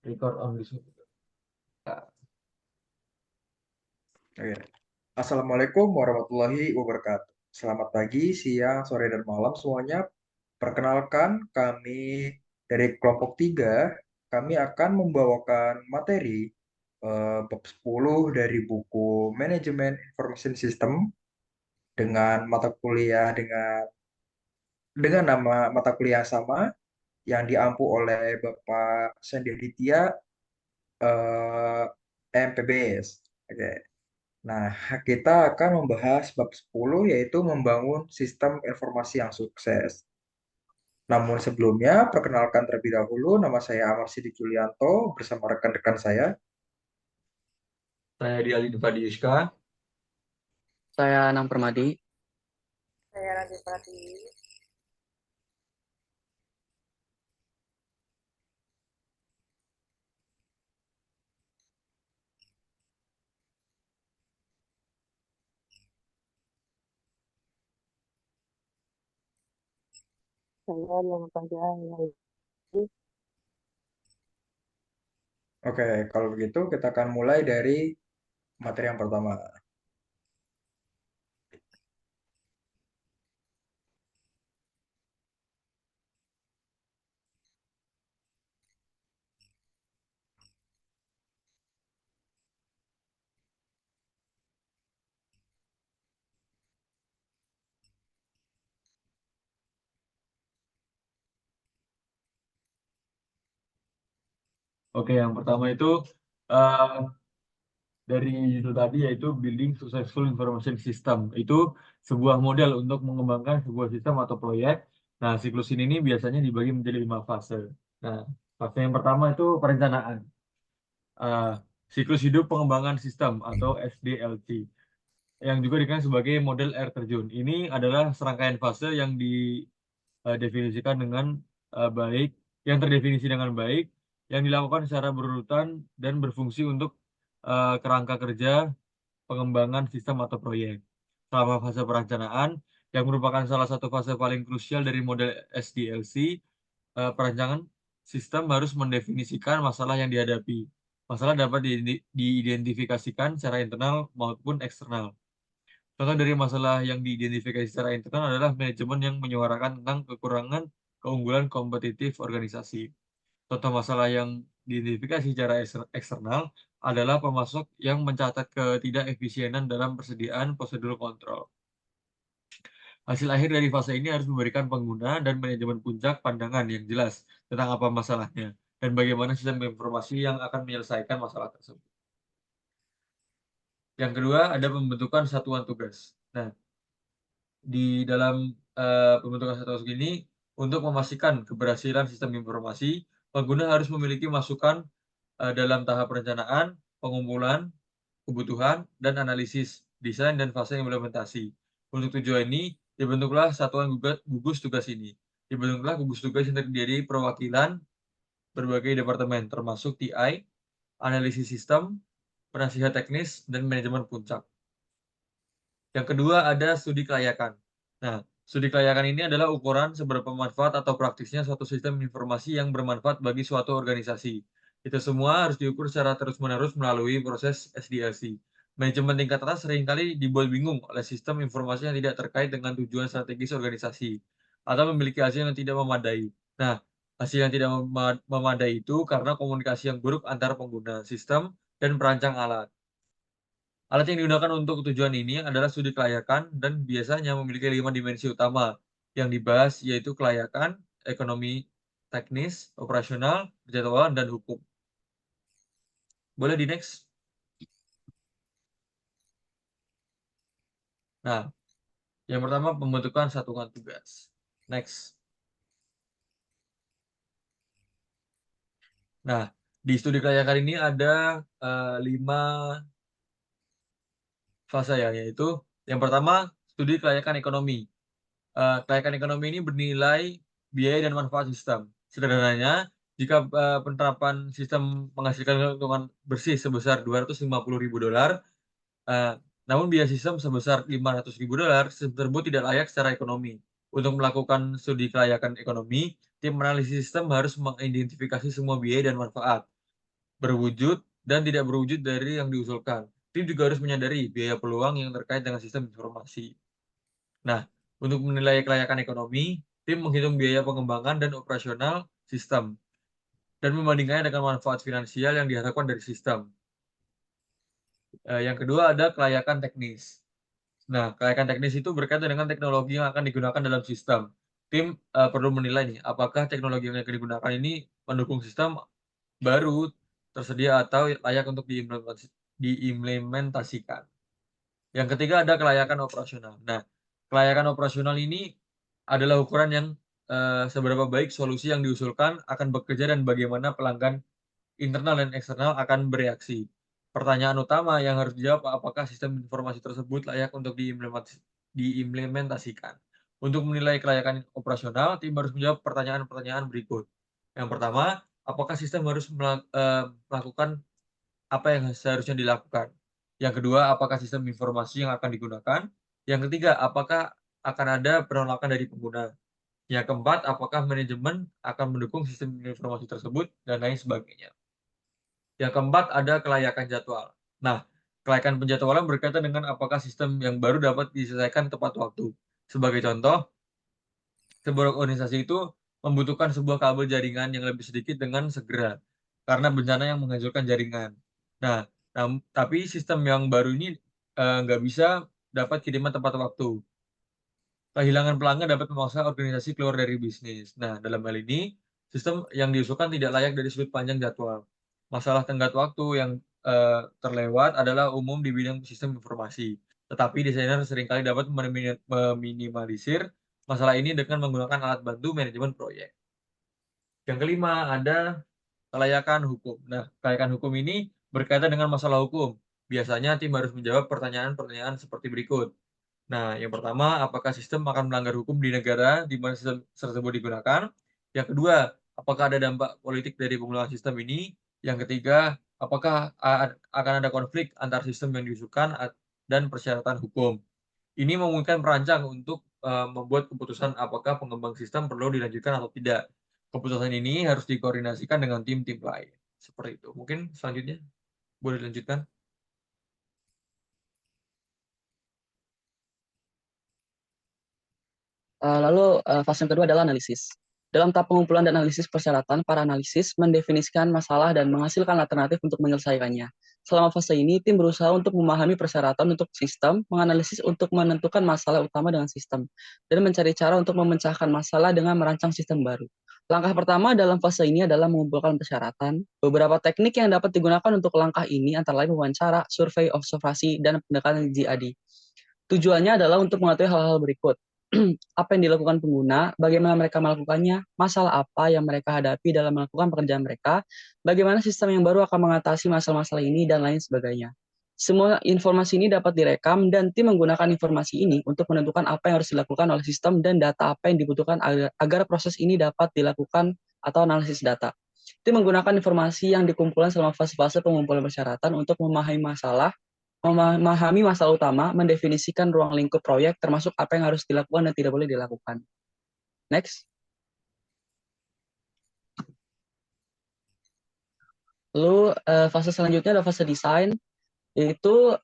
Record on this. Oke. Assalamualaikum warahmatullahi wabarakatuh. Selamat pagi, siang, sore, dan malam semuanya. Perkenalkan, kami dari kelompok 3, kami akan membawakan materi bab 10 dari buku Manajemen Information System dengan mata kuliah dengan nama mata kuliah sama yang diampu oleh Bapak Sandy Aditya MPBS. Oke. Nah, kita akan membahas bab 10 yaitu membangun sistem informasi yang sukses. Namun sebelumnya, perkenalkan terlebih dahulu, nama saya Amar Sidik Julianto bersama rekan-rekan saya. Saya di Ali Dufadi Yuska. Saya Anang Permadi. Saya Radit Pratiwi. Saya yang pada Oke, kalau begitu kita akan mulai dari materi yang pertama. Oke, yang pertama itu eh, dari judul tadi yaitu Building Successful Information System. Itu sebuah model untuk mengembangkan sebuah sistem atau proyek. Nah, siklus ini biasanya dibagi menjadi 5 fase. Nah, fase yang pertama itu perencanaan. Eh, Siklus hidup pengembangan sistem atau SDLC, yang juga dikenal sebagai model air terjun. Ini adalah serangkaian fase yang didefinisikan dengan baik, yang terdefinisi dengan baik, yang dilakukan secara berurutan dan berfungsi untuk kerangka kerja pengembangan sistem atau proyek. Selama fase perencanaan, yang merupakan salah satu fase paling krusial dari model SDLC, perancangan sistem harus mendefinisikan masalah yang dihadapi. Masalah dapat diidentifikasikan secara internal maupun eksternal. Contoh dari masalah yang diidentifikasi secara internal adalah manajemen yang menyuarakan tentang kekurangan keunggulan kompetitif organisasi. Contoh masalah yang diidentifikasi secara eksternal adalah pemasok yang mencatat ketidakefisienan dalam persediaan prosedur kontrol. Hasil akhir dari fase ini harus memberikan pengguna dan manajemen puncak pandangan yang jelas tentang apa masalahnya dan bagaimana sistem informasi yang akan menyelesaikan masalah tersebut. Yang kedua, ada pembentukan satuan tugas. Nah, di dalam pembentukan satuan tugas ini, untuk memastikan keberhasilan sistem informasi, pengguna harus memiliki masukan dalam tahap perencanaan, pengumpulan, kebutuhan, dan analisis, desain, dan fase implementasi. Untuk tujuan ini, dibentuklah satuan gugus tugas ini. Dibentuklah gugus tugas yang terdiri dari perwakilan berbagai departemen, termasuk TI, analisis sistem, penasihat teknis, dan manajemen puncak. Yang kedua ada studi kelayakan. Nah, studi kelayakan ini adalah ukuran seberapa manfaat atau praktisnya suatu sistem informasi yang bermanfaat bagi suatu organisasi. Itu semua harus diukur secara terus-menerus melalui proses SDLC. Manajemen tingkat atas seringkali dibuat bingung oleh sistem informasi yang tidak terkait dengan tujuan strategis organisasi atau memiliki hasil yang tidak memadai. Nah, hasil yang tidak memadai itu karena komunikasi yang buruk antara pengguna sistem dan perancang alat. Alat yang digunakan untuk tujuan ini adalah studi kelayakan dan biasanya memiliki 5 dimensi utama yang dibahas, yaitu kelayakan, ekonomi, teknis, operasional, penjadwalan, dan hukum. Boleh di next? Nah, yang pertama pembentukan satuan tugas. Next. Nah, di studi kelayakan ini ada 5 fase ya, yaitu yang pertama studi kelayakan ekonomi. Kelayakan ekonomi ini bernilai biaya dan manfaat sistem. Sederhananya, jika penerapan sistem menghasilkan keuntungan bersih sebesar $250.000, namun biaya sistem sebesar $500.000, sistem tersebut tidak layak secara ekonomi. Untuk melakukan studi kelayakan ekonomi, tim analisis sistem harus mengidentifikasi semua biaya dan manfaat, berwujud dan tidak berwujud dari yang diusulkan. Tim juga harus menyadari biaya peluang yang terkait dengan sistem informasi. Nah, untuk menilai kelayakan ekonomi, tim menghitung biaya pengembangan dan operasional sistem dan membandingkannya dengan manfaat finansial yang diharapkan dari sistem. Yang kedua ada kelayakan teknis. Nah, kelayakan teknis itu berkaitan dengan teknologi yang akan digunakan dalam sistem. Tim perlu menilai nih, apakah teknologi yang akan digunakan ini mendukung sistem baru tersedia atau layak untuk diimplementasikan. Yang ketiga ada kelayakan operasional. Nah, kelayakan operasional ini adalah ukuran yang seberapa baik solusi yang diusulkan akan bekerja dan bagaimana pelanggan internal dan eksternal akan bereaksi. Pertanyaan utama yang harus dijawab apakah sistem informasi tersebut layak untuk diimplementasikan. Untuk menilai kelayakan operasional, tim harus menjawab pertanyaan-pertanyaan berikut. Yang pertama, apakah sistem harus melakukan apa yang seharusnya dilakukan? Yang kedua, apakah sistem informasi yang akan digunakan? Yang ketiga, apakah akan ada penolakan dari pengguna? Yang keempat, apakah manajemen akan mendukung sistem informasi tersebut dan lain sebagainya. Yang keempat ada kelayakan jadwal. Nah, kelayakan penjadwalan berkaitan dengan apakah sistem yang baru dapat diselesaikan tepat waktu. Sebagai contoh, sebuah organisasi itu membutuhkan sebuah kabel jaringan yang lebih sedikit dengan segera karena bencana yang menghancurkan jaringan. Nah, tapi sistem yang baru ini nggak bisa dapat kiriman tepat waktu. Kehilangan pelanggan dapat memaksa organisasi keluar dari bisnis. Nah, dalam hal ini, sistem yang diusulkan tidak layak dari sudut pandang jadwal. Masalah tenggat waktu yang terlewat adalah umum di bidang sistem informasi. Tetapi desainer seringkali dapat meminimalisir masalah ini dengan menggunakan alat bantu manajemen proyek. Yang kelima, ada kelayakan hukum. Nah, kelayakan hukum ini berkaitan dengan masalah hukum. Biasanya tim harus menjawab pertanyaan-pertanyaan seperti berikut. Nah, yang pertama, apakah sistem akan melanggar hukum di negara di mana sistem tersebut digunakan? Yang kedua, apakah ada dampak politik dari penggunaan sistem ini? Yang ketiga, apakah akan ada konflik antar sistem yang diusulkan dan persyaratan hukum? Ini memungkinkan perancang untuk membuat keputusan apakah pengembang sistem perlu dilanjutkan atau tidak. Keputusan ini harus dikoordinasikan dengan tim-tim lain. Seperti itu. Mungkin selanjutnya boleh dilanjutkan. Lalu fase yang kedua adalah analisis. Dalam tahap pengumpulan dan analisis persyaratan, para analisis mendefinisikan masalah dan menghasilkan alternatif untuk menyelesaikannya. Selama fase ini, tim berusaha untuk memahami persyaratan untuk sistem, menganalisis untuk menentukan masalah utama dengan sistem, dan mencari cara untuk memecahkan masalah dengan merancang sistem baru. Langkah pertama dalam fase ini adalah mengumpulkan persyaratan. Beberapa teknik yang dapat digunakan untuk langkah ini antara lain wawancara, survei observasi, dan pendekatan GAD. Tujuannya adalah untuk mengetahui hal-hal berikut. Apa yang dilakukan pengguna, bagaimana mereka melakukannya, masalah apa yang mereka hadapi dalam melakukan pekerjaan mereka, bagaimana sistem yang baru akan mengatasi masalah-masalah ini, dan lain sebagainya. Semua informasi ini dapat direkam dan tim menggunakan informasi ini untuk menentukan apa yang harus dilakukan oleh sistem dan data apa yang dibutuhkan agar proses ini dapat dilakukan atau analisis data. Tim menggunakan informasi yang dikumpulkan selama fase-fase pengumpulan persyaratan untuk memahami masalah utama, mendefinisikan ruang lingkup proyek, termasuk apa yang harus dilakukan dan tidak boleh dilakukan. Next. Lalu fase selanjutnya adalah fase desain, yaitu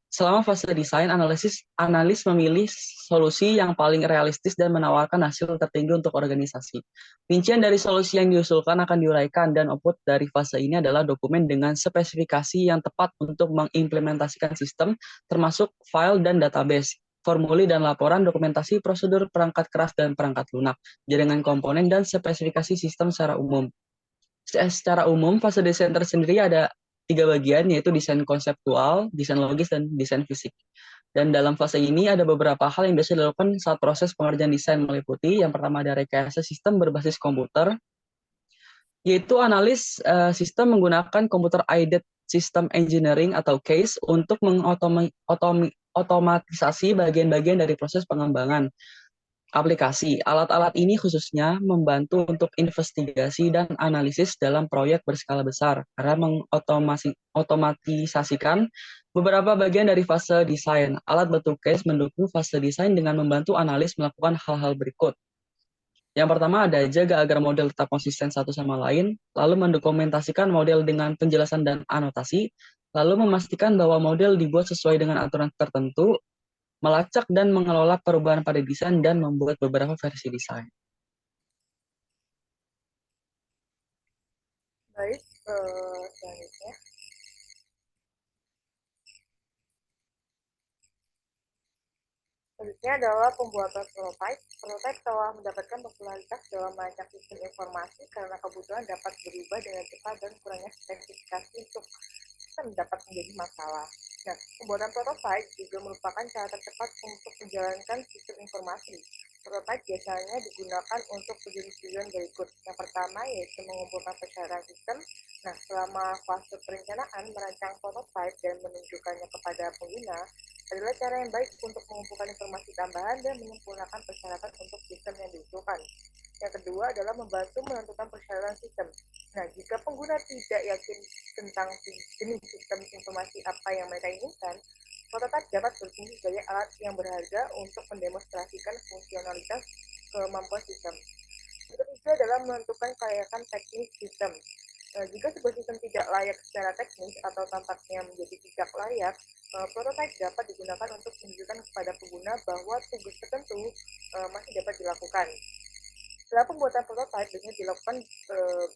selama fase desain, analis memilih solusi yang paling realistis dan menawarkan hasil tertinggi untuk organisasi. Rincian dari solusi yang diusulkan akan diuraikan dan output dari fase ini adalah dokumen dengan spesifikasi yang tepat untuk mengimplementasikan sistem, termasuk file dan database, formulir dan laporan, dokumentasi, prosedur, perangkat keras dan perangkat lunak, jaringan komponen, dan spesifikasi sistem secara umum. Secara umum, fase desain tersendiri ada 3 bagian, yaitu desain konseptual, desain logis, dan desain fisik. Dan dalam fase ini ada beberapa hal yang biasa dilakukan saat proses pengerjaan desain meliputi, yang pertama ada rekayasa sistem berbasis komputer, yaitu analis sistem menggunakan computer aided system engineering atau CASE untuk mengotomatisasi bagian-bagian dari proses pengembangan aplikasi. Alat-alat ini khususnya membantu untuk investigasi dan analisis dalam proyek berskala besar karena mengotomatisasikan beberapa bagian dari fase desain. Alat bantu case mendukung fase desain dengan membantu analis melakukan hal-hal berikut. Yang pertama ada jaga agar model tetap konsisten satu sama lain, lalu mendokumentasikan model dengan penjelasan dan anotasi, lalu memastikan bahwa model dibuat sesuai dengan aturan tertentu, melacak dan mengelola perubahan pada desain dan membuat beberapa versi desain. Baik, selanjutnya. Selanjutnya adalah pembuatan prototype. Prototype telah mendapatkan popularitas dalam merancang sistem informasi karena kebutuhan dapat berubah dengan cepat dan kurangnya spesifikasi untuk sistem dapat menjadi masalah. Nah, pembuatan prototype juga merupakan cara tercepat untuk menjalankan sistem informasi. Prototype biasanya digunakan untuk tujuan berikut. Yang pertama yaitu mengumpulkan persyaratan sistem. Nah, selama fase perencanaan, merancang prototype dan menunjukkannya kepada pengguna adalah cara yang baik untuk mengumpulkan informasi tambahan dan menyempurnakan persyaratan untuk sistem yang diusulkan. Yang kedua adalah membantu menentukan persyaratan sistem. Nah, jika pengguna tidak yakin tentang jenis sistem informasi apa yang mereka inginkan, prototipe dapat berfungsi sebagai alat yang berharga untuk mendemonstrasikan fungsionalitas kemampuan sistem. Yang ketiga adalah menentukan kelayakan teknis sistem. Jika sebuah sistem tidak layak secara teknis atau tampaknya menjadi tidak layak, prototipe dapat digunakan untuk menunjukkan kepada pengguna bahwa tugas tertentu masih dapat dilakukan. Setelah pembuatan prototipe biasanya dilakukan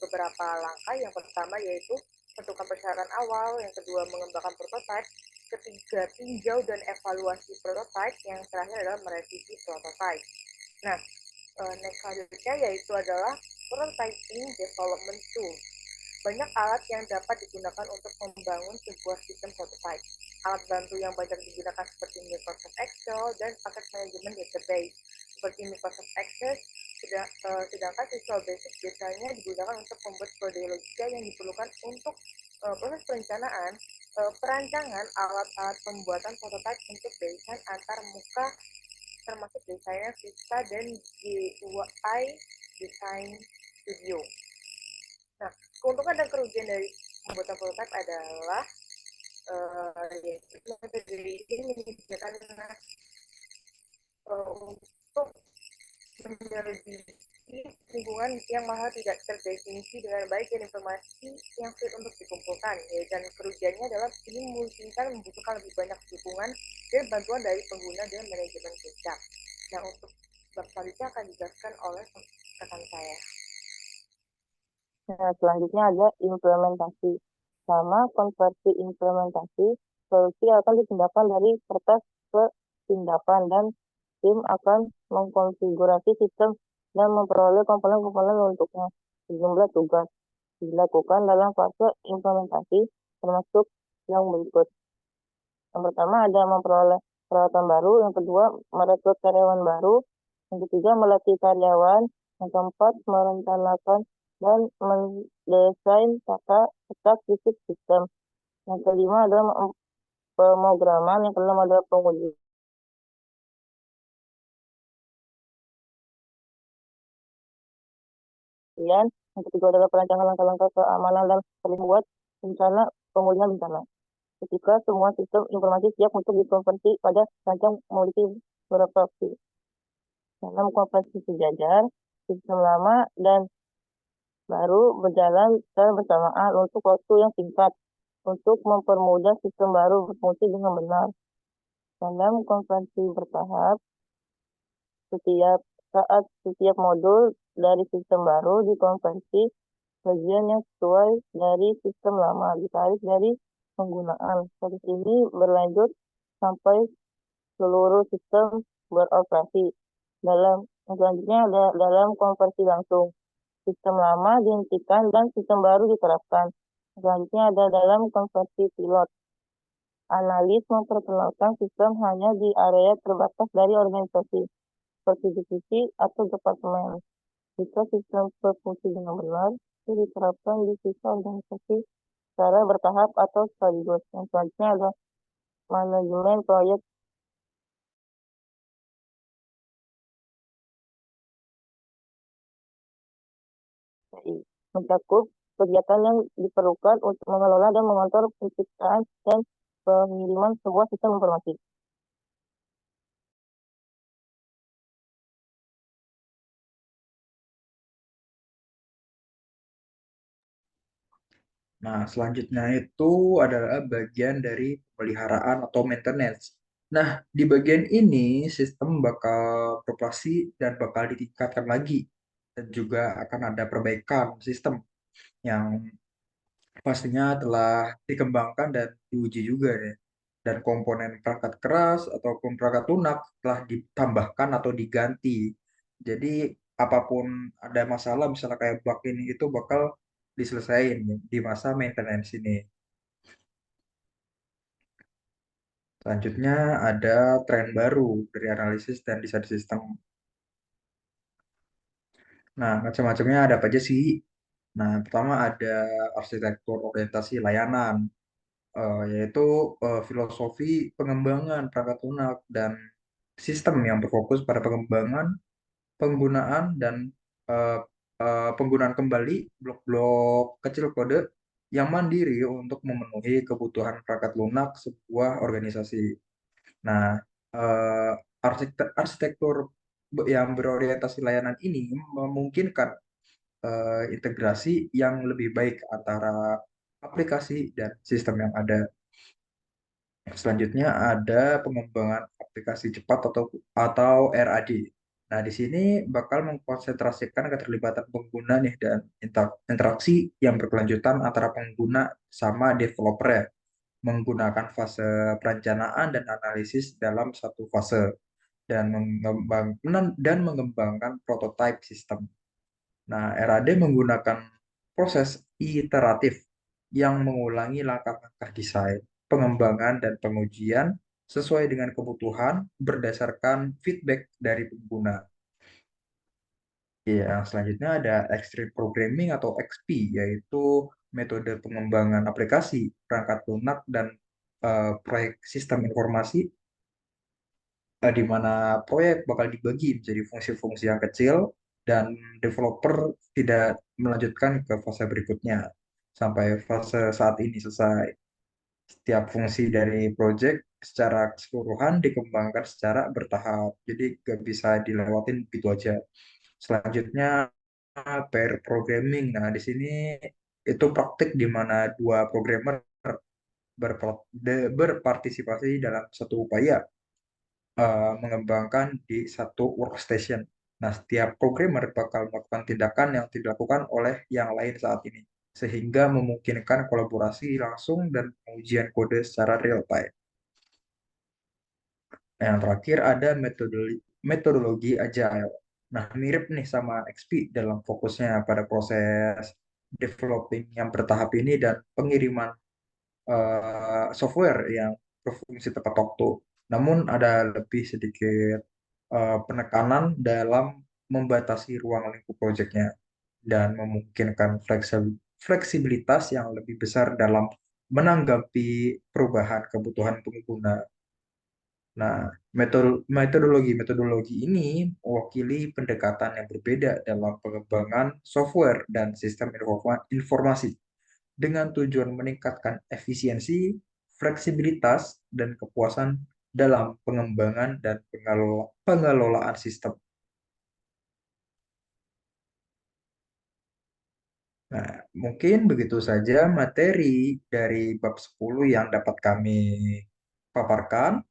beberapa langkah. Yang pertama yaitu tentukan persyaratan awal, yang kedua mengembangkan prototipe, ketiga tinjau dan evaluasi prototipe, yang terakhir adalah merevisi prototipe. Nah, next selanjutnya yaitu adalah prototyping development tool. Banyak alat yang dapat digunakan untuk membangun sebuah sistem prototype. Alat bantu yang banyak digunakan seperti Microsoft Excel dan paket manajemen database seperti Microsoft Access, sedangkan Visual Basic biasanya digunakan untuk membuat kode logika yang diperlukan untuk proses perencanaan, perancangan alat-alat pembuatan prototype untuk desain antar muka termasuk desainnya Vista dan GUI Design Studio. Nah, keuntungan dan kerugian dari pembuatan prototype adalah yaitu metode ini menyediakan untuk menyelidiki lingkungan yang mahal tidak terdefinisi dengan baik dan informasi yang sulit untuk dikumpulkan. Dan kerugiannya adalah ini memungkinkan membutuhkan lebih banyak dukungan dan bantuan dari pengguna dan manajemen sistem. Nah, untuk bab selanjutnya akan dijelaskan oleh rekan saya. Nah, selanjutnya ada implementasi. Sama konversi implementasi, solusi akan dipindahkan dari kertas ke tindakan dan tim akan mengkonfigurasi sistem dan memperoleh komponen-komponen untuknya. Sejumlah tugas dilakukan dalam fase implementasi termasuk yang berikut. Yang pertama ada memperoleh peralatan baru, yang kedua merekrut karyawan baru, yang ketiga melatih karyawan, yang keempat merencanakan dan mendesain tata fisik sistem. Yang kelima adalah pemrograman, yang keenam adalah pengujian, yang ketiga adalah perancangan langkah-langkah keamanan dan membuat rencana pemulihan bencana. Ketika semua sistem informasi siap untuk dikonversi pada rancang memiliki beberapa opsi. Dalam konversi sejajar, sistem lama dan baru berjalan secara bersamaan untuk waktu yang singkat untuk mempermudah sistem baru berfungsi dengan benar. Dalam konversi bertahap, setiap modul dari sistem baru dikonversi bagian yang sesuai dari sistem lama ditarik dari penggunaan. Proses ini berlanjut sampai seluruh sistem beroperasi. Selanjutnya ada dalam konversi langsung. Sistem lama dihentikan dan sistem baru diterapkan. Selanjutnya ada dalam konversi pilot. Analis memperkenalkan sistem hanya di area terbatas dari organisasi, seperti divisi atau departemen. Jika sistem berfungsi dengan benar, itu diterapkan di sisa organisasi secara bertahap atau sekaligus. Yang selanjutnya ada manajemen proyek. Mencakup kegiatan yang diperlukan untuk mengelola dan mengontrol penciptaan dan pengiriman sebuah sistem informasi. Nah, selanjutnya itu adalah bagian dari pemeliharaan atau maintenance. Nah, di bagian ini sistem bakal beroperasi dan bakal ditingkatkan lagi. Dan juga akan ada perbaikan sistem yang pastinya telah dikembangkan dan diuji juga ya. Dan komponen perangkat keras ataupun perangkat lunak telah ditambahkan atau diganti. Jadi apapun ada masalah misalnya kayak bug ini itu bakal diselesaikan ya, di masa maintenance ini. Selanjutnya ada tren baru dari analisis dan desain sistem. Nah, macam-macamnya ada apa aja sih? Nah, pertama ada arsitektur orientasi layanan, yaitu filosofi pengembangan perangkat lunak dan sistem yang berfokus pada pengembangan, penggunaan, dan eh, penggunaan kembali blok-blok kecil kode yang mandiri untuk memenuhi kebutuhan perangkat lunak sebuah organisasi. Nah, arsitektur yang berorientasi layanan ini memungkinkan integrasi yang lebih baik antara aplikasi dan sistem yang ada. Selanjutnya ada pengembangan aplikasi cepat atau RAD. Nah, di sini bakal mengkonsentrasikan keterlibatan pengguna nih dan interaksi yang berkelanjutan antara pengguna sama developer ya, menggunakan fase perencanaan dan analisis dalam satu fase dan mengembangkan prototipe sistem. Nah, RAD menggunakan proses iteratif yang mengulangi langkah-langkah desain, pengembangan, dan pengujian sesuai dengan kebutuhan berdasarkan feedback dari pengguna. Ya, selanjutnya ada Extreme Programming atau XP, yaitu metode pengembangan aplikasi, perangkat lunak, dan proyek sistem informasi di mana proyek bakal dibagi menjadi fungsi-fungsi yang kecil dan developer tidak melanjutkan ke fase berikutnya sampai fase saat ini selesai. Setiap fungsi dari proyek secara keseluruhan dikembangkan secara bertahap, jadi gak bisa dilewatin gitu aja. Selanjutnya pair programming. Nah, di sini itu praktik di mana dua programmer berpartisipasi dalam satu upaya mengembangkan di satu workstation. Nah, setiap programmer bakal melakukan tindakan yang dilakukan oleh yang lain saat ini, sehingga memungkinkan kolaborasi langsung dan pengujian kode secara real time. Nah, yang terakhir ada metodologi agile. Nah, mirip nih sama XP dalam fokusnya pada proses developing yang bertahap ini dan pengiriman software yang berfungsi tepat waktu. Namun ada lebih sedikit penekanan dalam membatasi ruang lingkup proyeknya dan memungkinkan fleksibilitas yang lebih besar dalam menanggapi perubahan kebutuhan pengguna. Nah, metodologi ini mewakili pendekatan yang berbeda dalam pengembangan software dan sistem informasi dengan tujuan meningkatkan efisiensi, fleksibilitas, dan kepuasan dalam pengembangan dan pengelolaan sistem. Nah, mungkin begitu saja materi dari bab 10 yang dapat kami paparkan.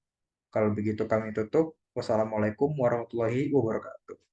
Kalau begitu kami tutup. Wassalamualaikum warahmatullahi wabarakatuh.